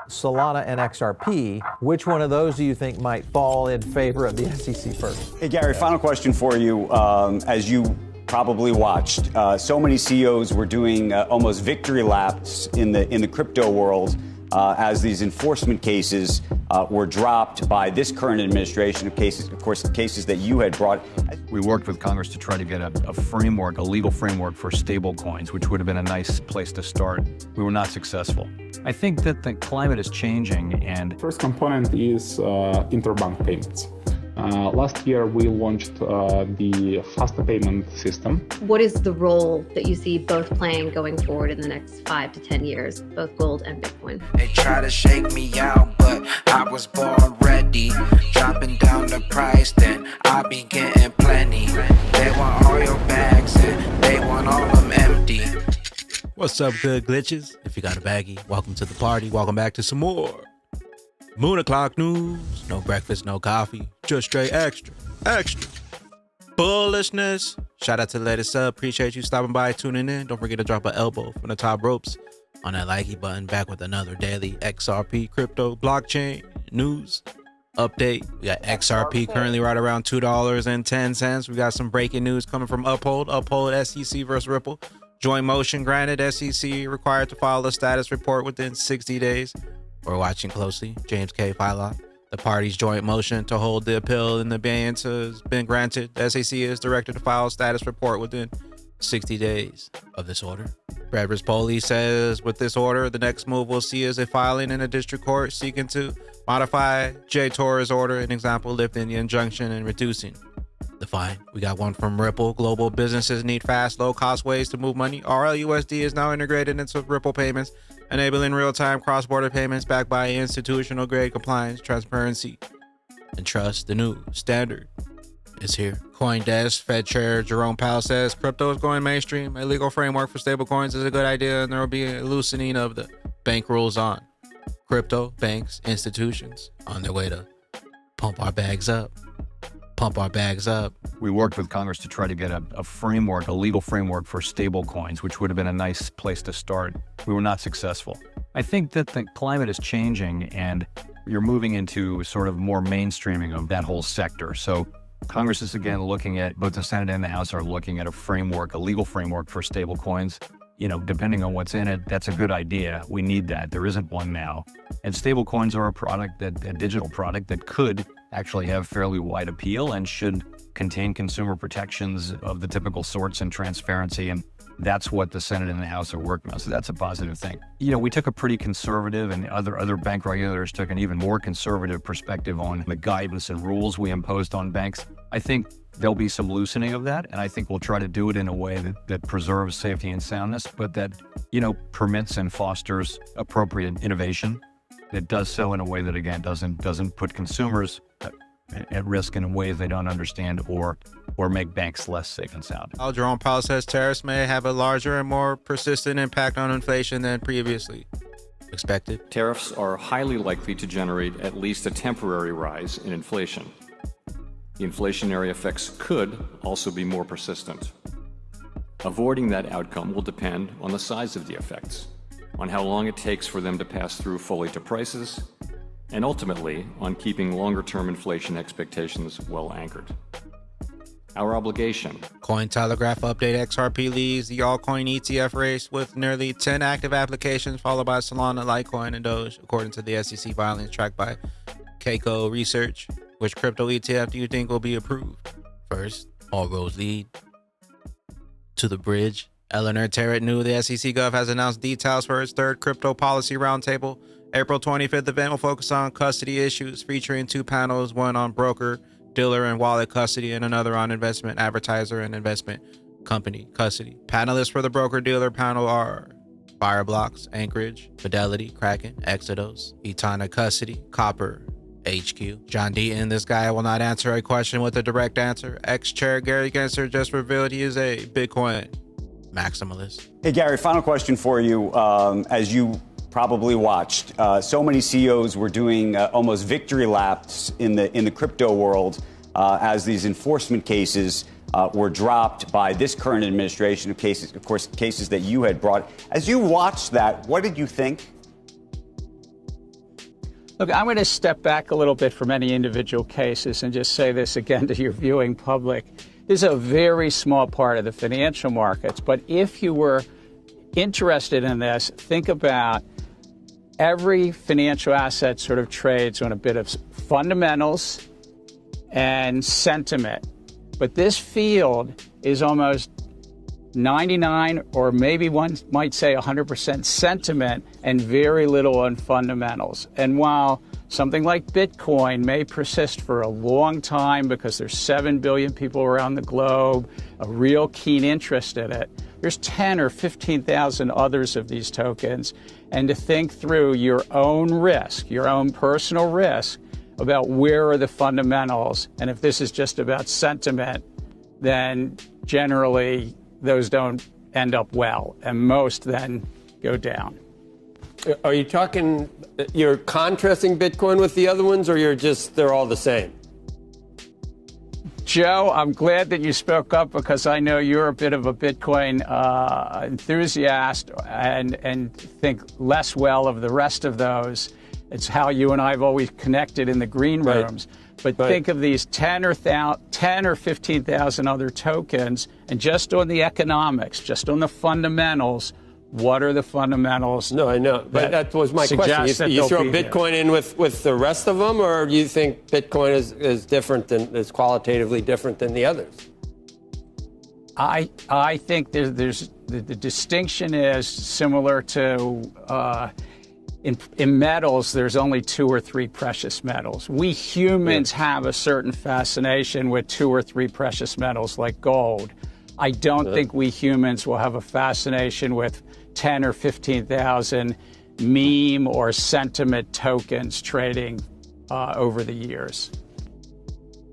Solana and XRP. Which one of those do you think might fall in favor of the SEC first? Hey, Gary, final question for you. As you probably watched, so many CEOs were doing almost victory laps in the crypto world as these enforcement cases were dropped by this current administration. Cases that you had brought. We worked with Congress to try to get a framework, a legal framework for stable coins, which would have been a nice place to start. We were not successful. I think that the climate is changing, and first component is interbank payments. Last year, we launched the faster payment system. What is the role that you see both playing going forward in the next 5 to 10 years, both gold and Bitcoin? They try to shake me out, but I was born ready. Dropping down the price, then I'll be getting plenty. They want all your bags, and they want all them empty. What's up, good glitches? If you got a baggie, welcome to the party. Welcome back to some more Moon O'Clock News. No breakfast, no coffee, just straight extra bullishness. Shout out to the latest sub. Appreciate you stopping by, tuning in. Don't forget to drop an elbow from the top ropes on that likey button. Back with another daily XRP crypto blockchain news update. We got XRP currently right around $2.10. We got some breaking news coming from Uphold SEC versus Ripple. Joint motion granted. SEC required to file a status report within 60 days. We're watching closely. James K. Philo. The party's joint motion to hold the appeal in abeyance has been granted. The SEC is directed to file a status report within 60 days of this order. Brad Rispoli says with this order, the next move we'll see is a filing in a district court seeking to modify J. Torres' order, an example lifting the injunction and reducing the fine. We got one from Ripple. Global businesses need fast, low-cost ways to move money. RLUSD is now integrated into Ripple payments, enabling real-time cross-border payments backed by institutional-grade compliance, transparency, and trust. The new standard is here. CoinDesk Fed Chair Jerome Powell says crypto is going mainstream. A legal framework for stablecoins is a good idea, and there will be a loosening of the bank rules on crypto, banks, institutions on their way to pump our bags up. We worked with Congress to try to get a framework, a legal framework for stable coins, which would have been a nice place to start. We were not successful. I think that the climate is changing, and you're moving into sort of more mainstreaming of that whole sector. So Congress is again looking at, both the Senate and the House are looking at a framework, a legal framework for stable coins. You know, depending on what's in it, that's a good idea. We need that. There isn't one now. And stable coins are a digital product that could actually have fairly wide appeal and should contain consumer protections of the typical sorts and transparency. And that's what the Senate and the House are working on. So that's a positive thing. You know, we took a pretty conservative, and other bank regulators took an even more conservative perspective on the guidance and rules we imposed on banks. I think there'll be some loosening of that, and I think we'll try to do it in a way that preserves safety and soundness, but that, you know, permits and fosters appropriate innovation, that does so in a way that, again, doesn't put consumers at risk in ways they don't understand or make banks less safe and sound. Jerome Powell says tariffs may have a larger and more persistent impact on inflation than previously expected. Tariffs are highly likely to generate at least a temporary rise in inflation. The inflationary effects could also be more persistent. Avoiding that outcome will depend on the size of the effects, on how long it takes for them to pass through fully to prices, and ultimately on keeping longer-term inflation expectations well anchored. Our obligation. Cointelegraph update: XRP leads the altcoin ETF race with nearly 10 active applications, followed by Solana, Litecoin, and Doge, according to the SEC filings tracked by Keiko Research. Which crypto ETF do you think will be approved? First, all roads lead to the bridge. Eleanor Terrett knew the SEC Gov has announced details for its third crypto policy roundtable. April 25th event will focus on custody issues, featuring 2 panels, one on broker, dealer, and wallet custody, and another on investment advertiser and investment company custody. Panelists for the broker-dealer panel are Fireblocks, Anchorage, Fidelity, Kraken, Exodus, Etana Custody, Copper, HQ. John Deaton, this guy will not answer a question with a direct answer. Ex-chair Gary Gensler just revealed he is a Bitcoin maximalist. Hey, Gary, final question for you. As you probably watched, so many CEOs were doing almost victory laps in the crypto world as these enforcement cases were dropped by this current administration. Cases that you had brought. As you watched that, what did you think? Look, I'm going to step back a little bit from any individual cases and just say this again to your viewing public. This is a very small part of the financial markets, but if you were interested in this, think about every financial asset sort of trades on a bit of fundamentals and sentiment. But this field is almost 99, or maybe one might say 100% sentiment and very little on fundamentals. And while something like Bitcoin may persist for a long time because there's 7 billion people around the globe, a real keen interest in it, there's 10 or 15,000 others of these tokens. And to think through your own risk, your own personal risk about where are the fundamentals, and if this is just about sentiment, then generally those don't end up well, and most then go down. Are you talking, you're contrasting Bitcoin with the other ones, or they're all the same? Joe, I'm glad that you spoke up because I know you're a bit of a Bitcoin enthusiast and think less well of the rest of those. It's how you and I have always connected in the green rooms. But think of these 10 or 15,000 other tokens, and just on the economics, just on the fundamentals, what are the fundamentals? No, I know, but that was my question. You throw Bitcoin in with the rest of them, or do you think Bitcoin is different is qualitatively different than the others? I think there's the distinction is similar to in metals. There's only 2 or 3 precious metals. We humans have a certain fascination with 2 or 3 precious metals like gold. I don't think we humans will have a fascination with 10 or 15,000 meme or sentiment tokens trading over the years.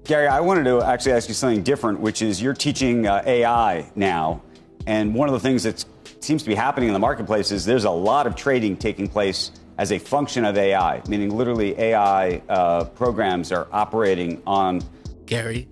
Gary, I wanted to actually ask you something different, which is you're teaching AI now. And one of the things that seems to be happening in the marketplace is there's a lot of trading taking place as a function of AI, meaning literally AI programs are operating on. Gary,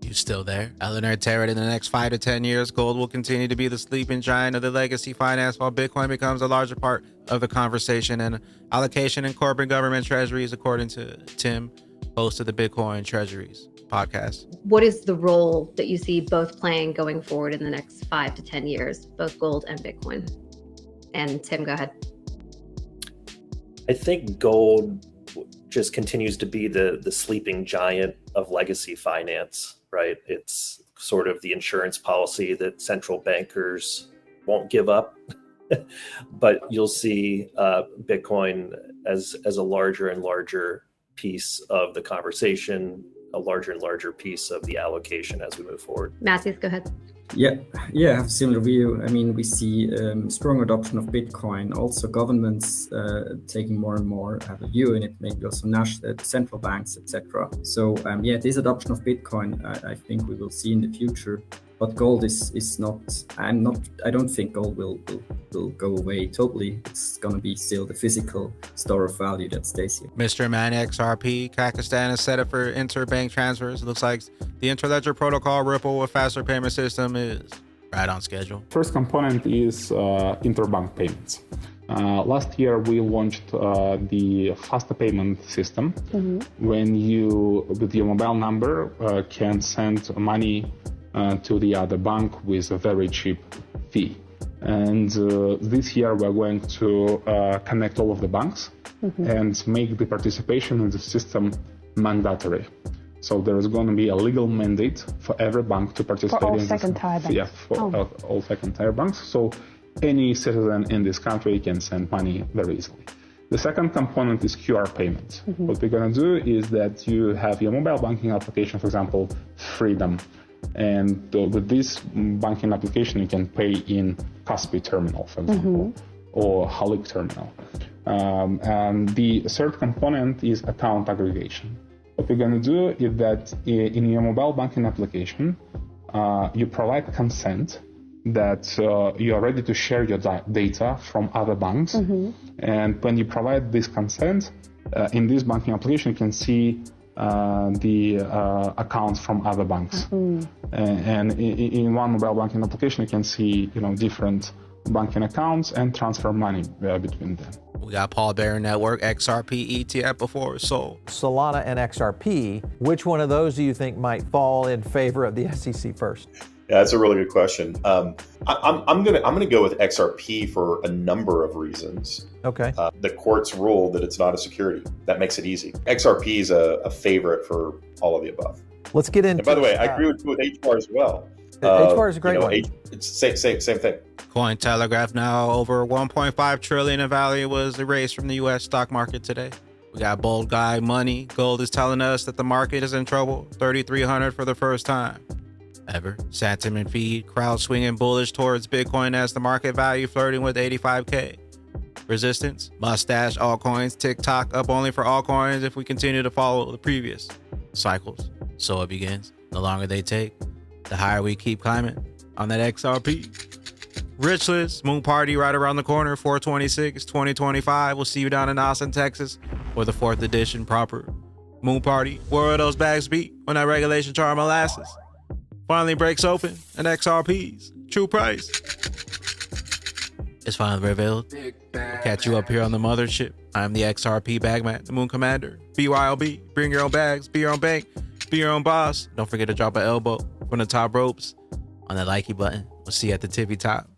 you still there? Eleanor Terrett, in the next 5 to 10 years, gold will continue to be the sleeping giant of the legacy finance, while Bitcoin becomes a larger part of the conversation and allocation in corporate government treasuries, according to Tim, host of the Bitcoin Treasuries podcast. What is the role that you see both playing going forward in the next 5 to 10 years, both gold and Bitcoin? And Tim, go ahead. I think gold just continues to be the sleeping giant of legacy finance, right? It's sort of the insurance policy that central bankers won't give up. But you'll see Bitcoin as a larger and larger piece of the conversation, a larger and larger piece of the allocation as we move forward. Matthews, go ahead. Yeah, I have a similar view. I mean, we see strong adoption of Bitcoin, also governments taking more and more have a view in it, maybe also national central banks, etc. So this adoption of Bitcoin, I think we will see in the future. But gold is not. I don't think gold will go away totally. It's going to be still the physical store of value that stays here. Mr. Man, XRP, Pakistan is set up for interbank transfers. It looks like the interledger protocol Ripple with faster payment system is right on schedule. First component is interbank payments. Last year, we launched the faster payment system. When you, with your mobile number, can send money to the other bank with a very cheap fee. And this year we're going to connect all of the banks and make the participation in the system mandatory. So there is going to be a legal mandate for every bank to participate for all second-tier banks. Yes, for all second-tier banks. So any citizen in this country can send money very easily. The second component is QR payments. What we're going to do is that you have your mobile banking application, for example, Freedom. And with this banking application, you can pay in Kaspi terminal, for example, or Halik terminal. And the third component is account aggregation. What we're going to do is that in your mobile banking application, you provide consent that you are ready to share your data from other banks. And when you provide this consent, in this banking application, you can see the accounts from other banks. And in one mobile banking application, you can see different banking accounts and transfer money between them. We got Paul Bear Network, XRP ETF before it's sold. Solana and XRP, which one of those do you think might fall in favor of the SEC first? Yeah, that's a really good question. I'm gonna go with XRP for a number of reasons. Okay. The courts ruled that it's not a security. That makes it easy. XRP is a favorite for all of the above. Let's get into. And by the way, I agree with HBAR as well. HBAR is a great one. It's same thing. Cointelegraph now over 1.5 trillion in value was erased from the U.S. stock market today. We got bold guy money. Gold is telling us that the market is in trouble. 3,300 for the first time ever. Sentiment feed, crowd swinging bullish towards Bitcoin as the market value flirting with 85K. Resistance, mustache altcoins, TikTok up only for altcoins if we continue to follow the previous cycles. So it begins. The longer they take, the higher we keep climbing on that XRP. Rich list, Moon Party right around the corner, 4/26, 2025. We'll see you down in Austin, Texas, for the 4th edition proper Moon Party. Where will those bags be when that regulation chart molasses finally breaks open and XRP's true price is finally revealed? Catch you up here on the mothership. I'm the XRP bagman, the Moon Commander. BYOB, bring your own bags, be your own bank, be your own boss. Don't forget to drop an elbow from the top ropes on the likey button. We'll see you at the tippy top.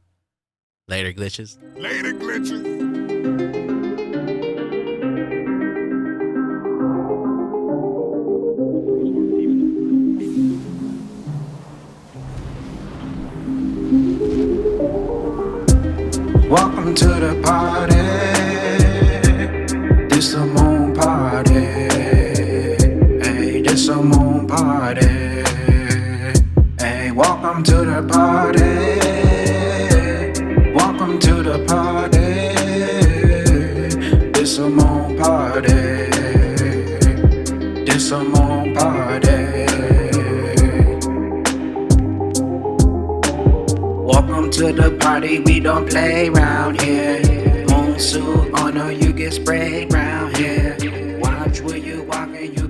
Later, glitches. Later, glitches. Welcome to the party. This a moon party. Hey, this a moon party. Hey, welcome to the party. Welcome to the party. This a moon party. This a moon party. Welcome to the party, we don't play round here. Moon suit on or you get sprayed round here. Watch where you walk and you